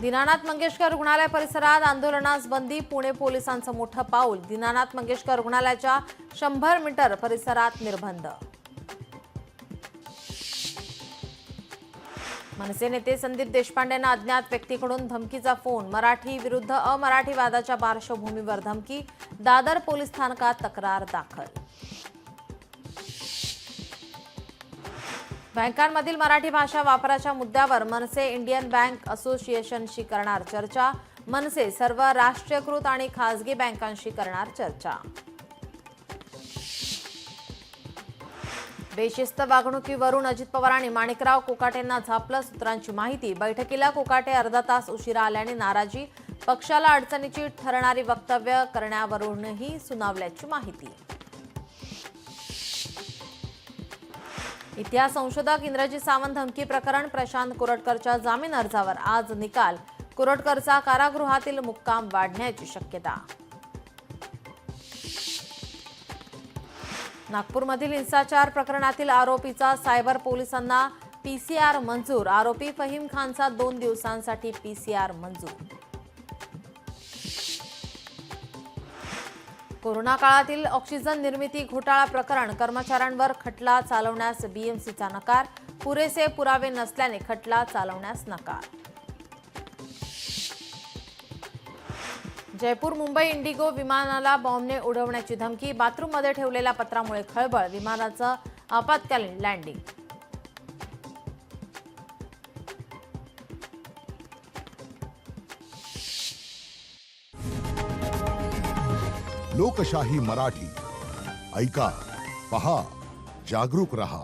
दीनानाथ मंगेशकर रुग्णालय परिसरात आंदोलनास बंदी. पुणे पोलिसांचं मोठं पाऊल. दीनानाथ मंगेशकर रुग्णालयाच्या 100 मीटर परिसरात निर्बंध. मनसे नेते संदीप देशपांडेंना अज्ञात व्यक्तीकडून धमकीचा फोन. मराठी विरुद्ध अमराठी वादाच्या पार्श्वभूमीवर धमकी. दादर पोलीस स्थानकात तक्रार दाखल. बँकांमधील मराठी भाषा वापराच्या मुद्द्यावर मनसे इंडियन बँक असोसिएशनशी करणार चर्चा. मनसे सर्व राष्ट्रीयकृत आणि खासगी बँकांशी करणार चर्चा. बेशिस्त वागणुकीवरून अजित पवारांनी माणिकराव कोकाटेंना झापलं. सूत्रांची माहिती. बैठकीला कोकाटे अर्धा तास उशिरा आल्याने नाराजी. पक्षाला अडचणीची ठरणारी वक्तव्य करण्यावरूनही सुनावल्याची माहिती. इतिहास संशोधक इंद्रजीत सावंत धमकी प्रकरण. प्रशांत कोरटकरच्या जामीन अर्जावर आज निकाल. कोरटकरचा कारागृहातील मुक्काम वाढण्याची शक्यता. नागपूरमधील हिंसाचार प्रकरणातील आरोपीचा सायबर पोलिसांना पीसीआर मंजूर. आरोपी फहीम खानचा 2 दिवसांसाठी पीसीआर मंजूर. कोरोना काळातील ऑक्सिजन निर्मिती घोटाळा प्रकरण. कर्मचाऱ्यांवर खटला चालवण्यास बीएमसीचा नकार. पुरेसे पुरावे नसल्याने खटला चालवण्यास नकार. जयपूर मुंबई इंडिगो विमानाला बॉम्बने उडवण्याची धमकी. बाथरूममध्ये ठेवलेल्या पत्रामुळे खळबळ. विमानाचं आपत्कालीन लँडिंग. लोकशाही मराठी ऐका, पहा, जागरूक रहा.